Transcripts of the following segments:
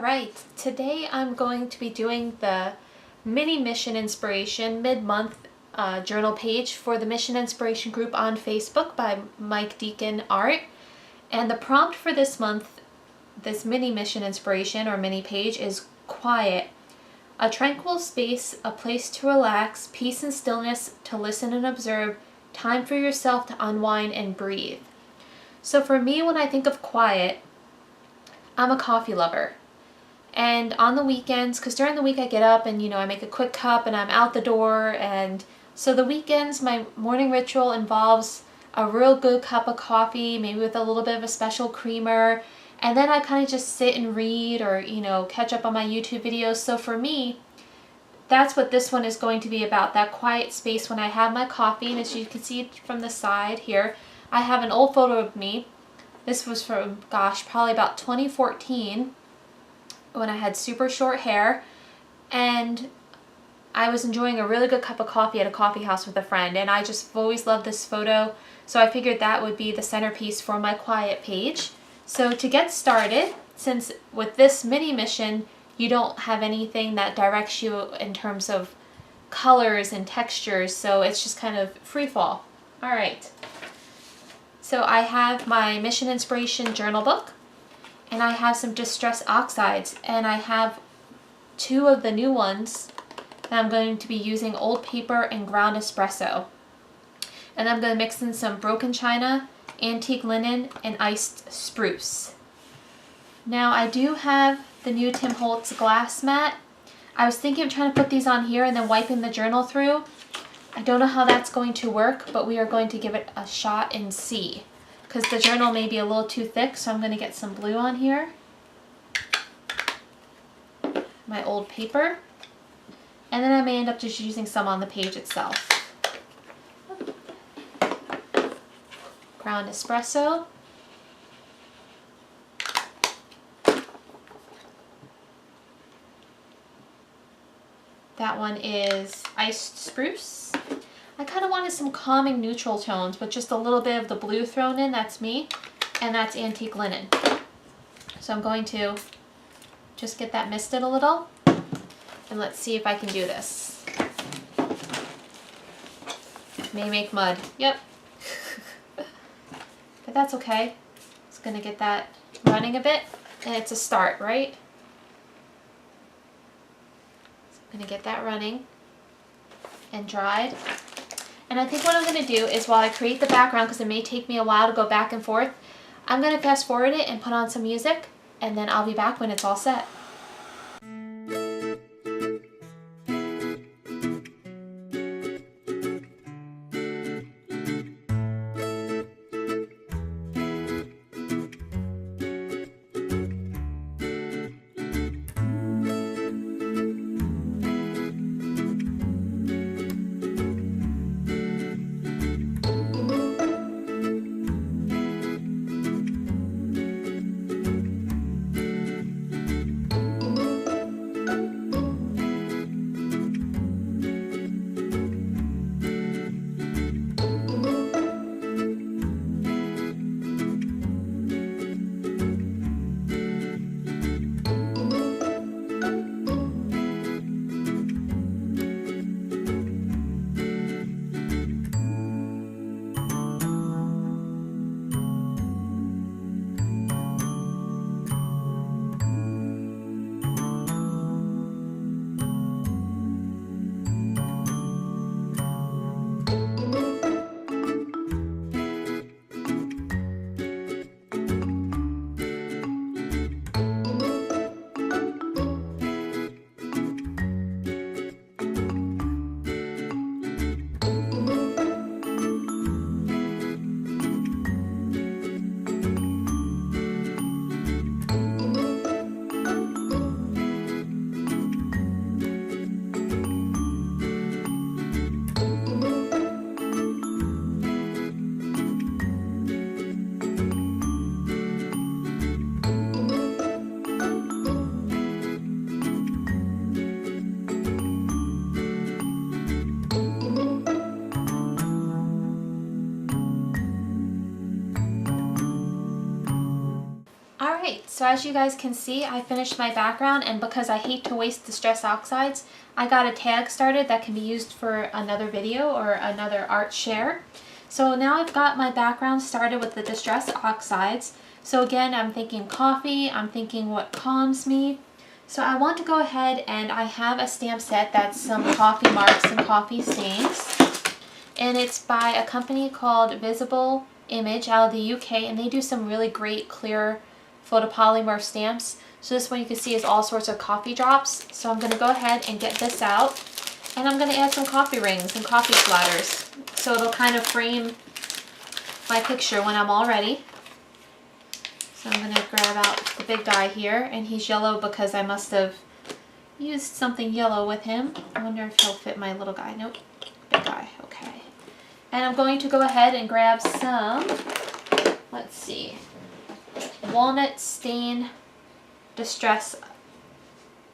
Alright, today I'm going to be doing the mini mission inspiration mid-month journal page for the mission inspiration group on Facebook by Mike Deacon Art. And the prompt for this month, this mini mission inspiration or mini page is quiet. A tranquil space, a place to relax, peace and stillness to listen and observe, time for yourself to unwind and breathe. So for me, when I think of quiet, I'm a coffee lover. And on the weekends, because during the week I get up and I make a quick cup and I'm out the door, and so the weekends my morning ritual involves a real good cup of coffee, maybe with a little bit of a special creamer, and then I kind of just sit and read or catch up on my YouTube videos. So for me, that's what this one is going to be about, that quiet space when I have my coffee. And as you can see from the side here, I have an old photo of me. This was from, gosh, probably about 2014 when I had super short hair, and I was enjoying a really good cup of coffee at a coffee house with a friend, and I just always loved this photo, so I figured that would be the centerpiece for my quiet page. So to get started, since with this mini mission you don't have anything that directs you in terms of colors and textures, so it's just kind of free fall. Alright, so I have my mission inspiration journal book, and I have some distress oxides, and I have two of the new ones that I'm going to be using, old paper and ground espresso. And I'm going to mix in some broken china, antique linen, and iced spruce. Now I do have the new Tim Holtz glass mat. I was thinking of trying to put these on here and then wiping the journal through. I don't know how that's going to work, but we are going to give it a shot and see, because the journal may be a little too thick, so I'm going to get some blue on here. My old paper. And then I may end up just using some on the page itself. Ground espresso. That one is iced spruce. I kind of wanted some calming neutral tones with just a little bit of the blue thrown in. That's me. And that's antique linen. So I'm going to just get that misted a little. And let's see if I can do this. May make mud. Yep. But that's okay. Just going to get that running a bit. And it's a start, right? So I'm going to get that running and dried. And I think what I'm going to do is, while I create the background, because it may take me a while to go back and forth, I'm going to fast forward it and put on some music, and then I'll be back when it's all set. So as you guys can see, I finished my background, and because I hate to waste Distress Oxides, I got a tag started that can be used for another video or another art share. So now I've got my background started with the Distress Oxides. So again, I'm thinking coffee, I'm thinking what calms me. So I want to go ahead, and I have a stamp set that's some coffee marks and coffee stains. And it's by a company called Visible Image out of the UK, and they do some really great clear photopolymer stamps. So this one you can see is all sorts of coffee drops. So I'm going to go ahead and get this out, and I'm going to add some coffee rings and coffee splatters. So it'll kind of frame my picture when I'm all ready. So I'm going to grab out the big guy here, and he's yellow because I must have used something yellow with him. I wonder if he'll fit my little guy. Nope, big guy, okay. And I'm going to go ahead and grab some, let's see, Walnut Stain Distress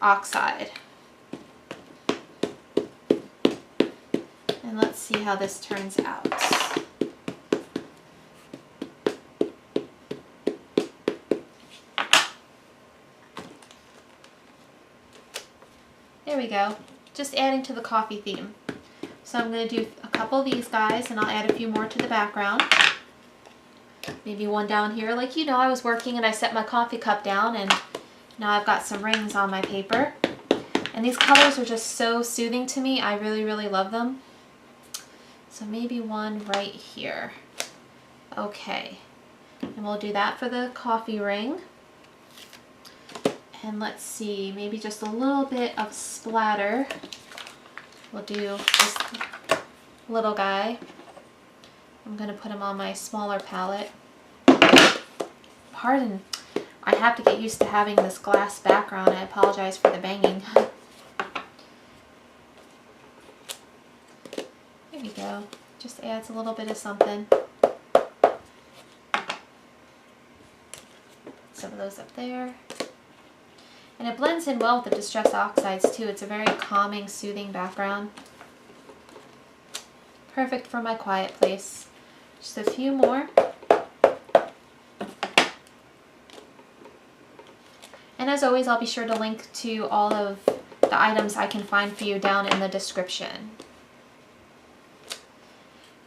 Oxide. And let's see how this turns out. There we go, just adding to the coffee theme. So I'm going to do a couple of these guys, and I'll add a few more to the background. Maybe one down here. Like, you know, I was working and I set my coffee cup down, and now I've got some rings on my paper. And these colors are just so soothing to me. I really, really love them. So maybe one right here. Okay. And we'll do that for the coffee ring. And let's see, maybe just a little bit of splatter. We'll do this little guy. I'm going to put him on my smaller palette. Pardon, I have to get used to having this glass background. I apologize for the banging. There we go. Just adds a little bit of something. Some of those up there. And it blends in well with the Distress Oxides too. It's a very calming, soothing background. Perfect for my quiet place. Just a few more. And as always, I'll be sure to link to all of the items I can find for you down in the description.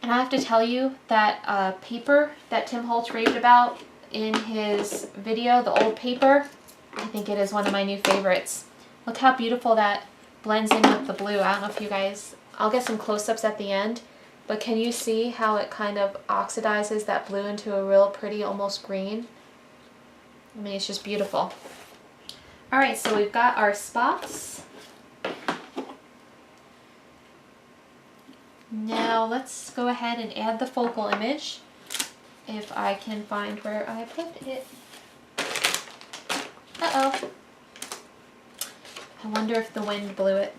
And I have to tell you that paper that Tim Holtz raved about in his video, the old paper, I think it is one of my new favorites. Look how beautiful that blends in with the blue. I don't know if you guys, I'll get some close-ups at the end, but can you see how it kind of oxidizes that blue into a real pretty, almost green? I mean, it's just beautiful. Alright, so we've got our spots. Now let's go ahead and add the focal image, if I can find where I put it. Uh-oh. I wonder if the wind blew it.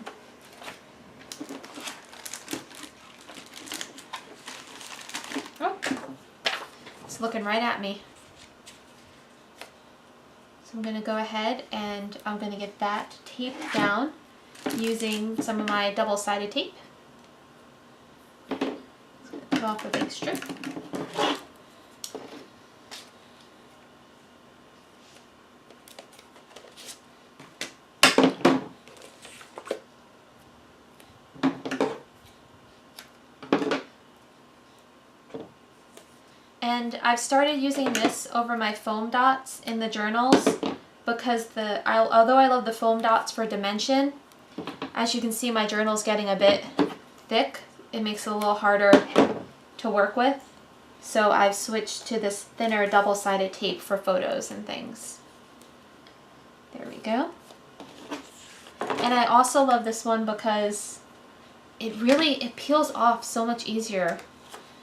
Oh, it's looking right at me. So I'm going to go ahead and I'm going to get that taped down using some of my double-sided tape. Just going to cut off a big strip. And I've started using this over my foam dots in the journals because although I love the foam dots for dimension, as you can see my journal's getting a bit thick. It makes it a little harder to work with. So I've switched to this thinner double-sided tape for photos and things. There we go. And I also love this one because it peels off so much easier.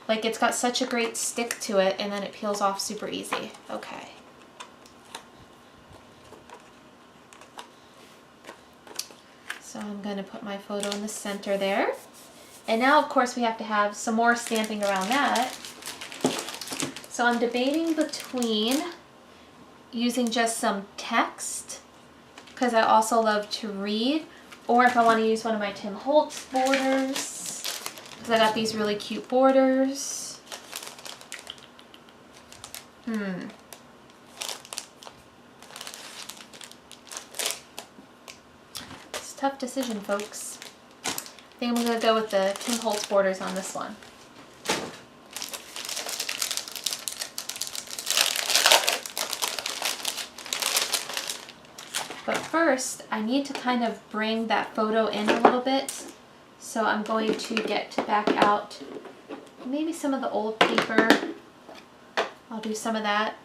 Like, it's got such a great stick to it, and then it peels off super easy. Okay. So I'm going to put my photo in the center there. And now, of course, we have to have some more stamping around that. So I'm debating between using just some text, because I also love to read, or if I want to use one of my Tim Holtz borders. Because I got these really cute borders. tough decision, folks. I think I'm going to go with the Tim Holtz borders on this one. But first, I need to kind of bring that photo in a little bit. So I'm going to get back out maybe some of the old paper. I'll do some of that.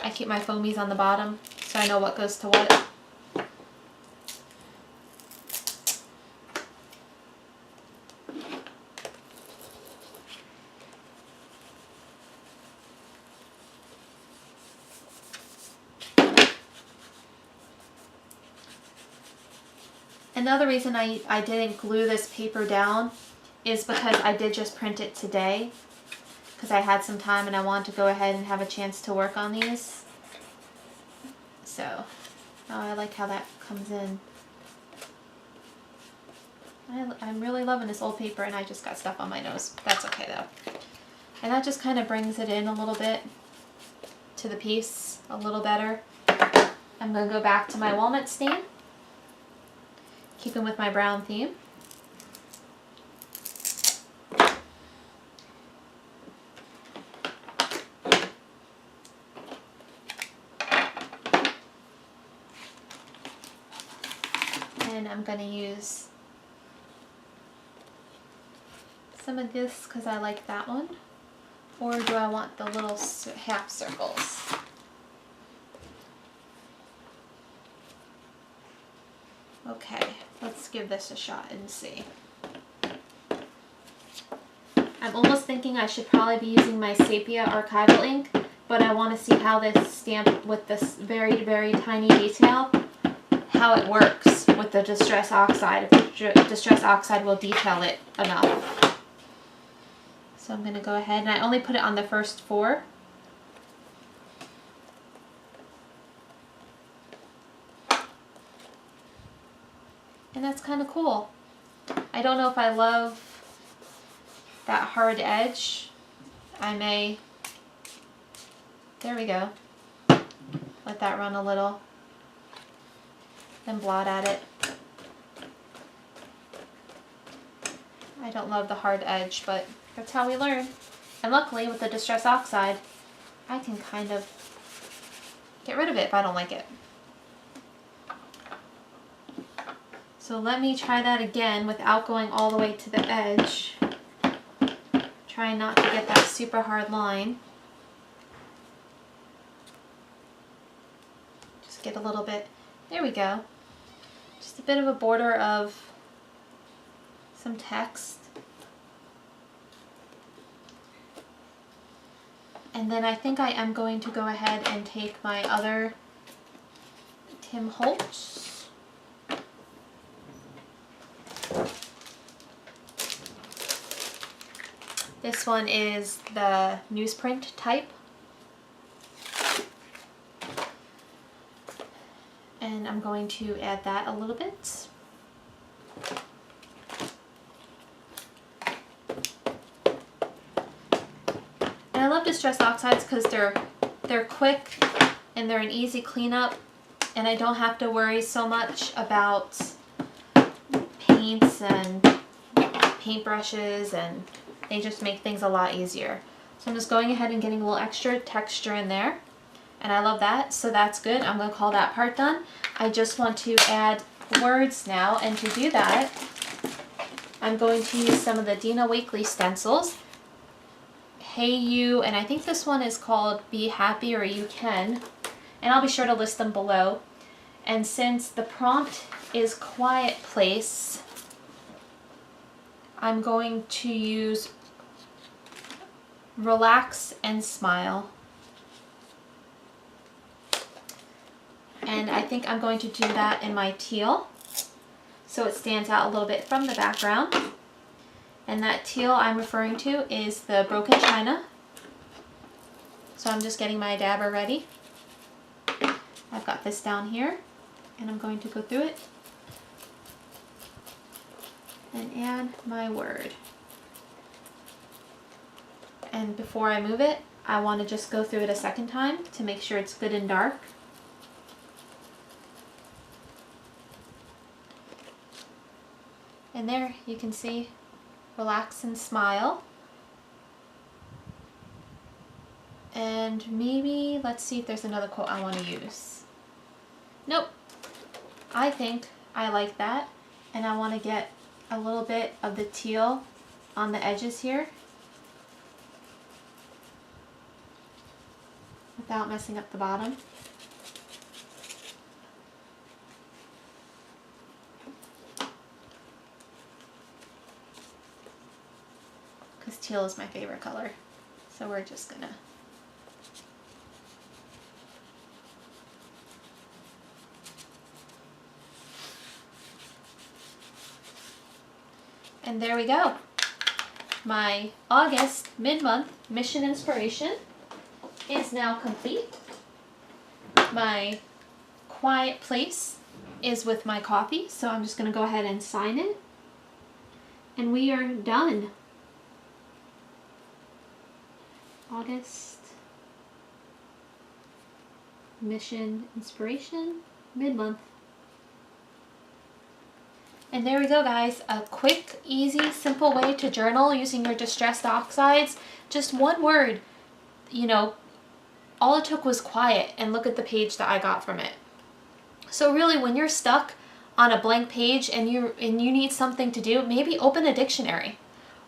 I keep my foamies on the bottom so I know what goes to what. Another reason I didn't glue this paper down is because I did just print it today, because I had some time and I wanted to go ahead and have a chance to work on these. So, oh, I like how that comes in. I'm really loving this old paper, and I just got stuff on my nose. That's okay though. And that just kind of brings it in a little bit to the piece a little better. I'm going to go back to my walnut stain, keeping with my brown theme. And I'm going to use some of this because I like that one. Or do I want the little half circles? Okay, let's give this a shot and see. I'm almost thinking I should probably be using my Sepia archival ink, but I want to see how this stamp with this very, very tiny detail, how it works with the Distress Oxide, if the Distress Oxide will detail it enough. So I'm going to go ahead, and I only put it on the first 4. And that's kind of cool. I don't know if I love that hard edge. I may, there we go, let that run a little, then blot at it. I don't love the hard edge, but that's how we learn. And luckily with the Distress Oxide, I can kind of get rid of it if I don't like it. So let me try that again without going all the way to the edge. Trying not to get that super hard line. Just get a little bit, there we go. Just a bit of a border of some text. And then I think I am going to go ahead and take my other Tim Holtz. This one is the Newsprint type. And I'm going to add that a little bit. And I love Distress Oxides because they're quick and they're an easy cleanup, and I don't have to worry so much about paints and paintbrushes, and they just make things a lot easier. So I'm just going ahead and getting a little extra texture in there, and I love that, so that's good. I'm going to call that part done. I just want to add words now, and to do that I'm going to use some of the Dina Wakley stencils. Hey You, and I think this one is called Be Happy or You Can, and I'll be sure to list them below. And since the prompt is Quiet Place, I'm going to use Relax and Smile. And I think I'm going to do that in my teal, so it stands out a little bit from the background. And that teal I'm referring to is the Broken China. So I'm just getting my dabber ready. I've got this down here, and I'm going to go through it and add my word. And before I move it, I want to just go through it a second time to make sure it's good and dark. And there you can see relax and smile. And maybe, let's see if there's another quote I want to use. Nope. I think I like that. And I want to get a little bit of the teal on the edges here without messing up the bottom. Because teal is my favorite color. So we're just gonna and there we go. My August mid-month mission inspiration is now complete. My quiet place is with my coffee, so I'm just going to go ahead and sign it. And we are done. August mission inspiration mid-month. And there we go, guys. A quick, easy, simple way to journal using your distressed oxides. Just one word. You know, all it took was quiet, and look at the page that I got from it. So really, when you're stuck on a blank page and you need something to do, maybe open a dictionary.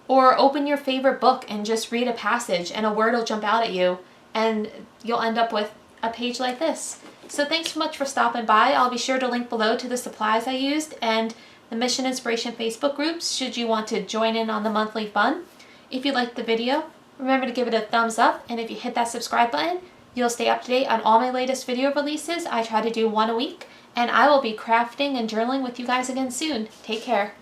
Or open your favorite book and just read a passage and a word will jump out at you and you'll end up with a page like this. So thanks so much for stopping by. I'll be sure to link below to the supplies I used and the Mission Inspiration Facebook groups should you want to join in on the monthly fun. If you liked the video, remember to give it a thumbs up, and if you hit that subscribe button, you'll stay up to date on all my latest video releases. I try to do one a week, and I will be crafting and journaling with you guys again soon. Take care.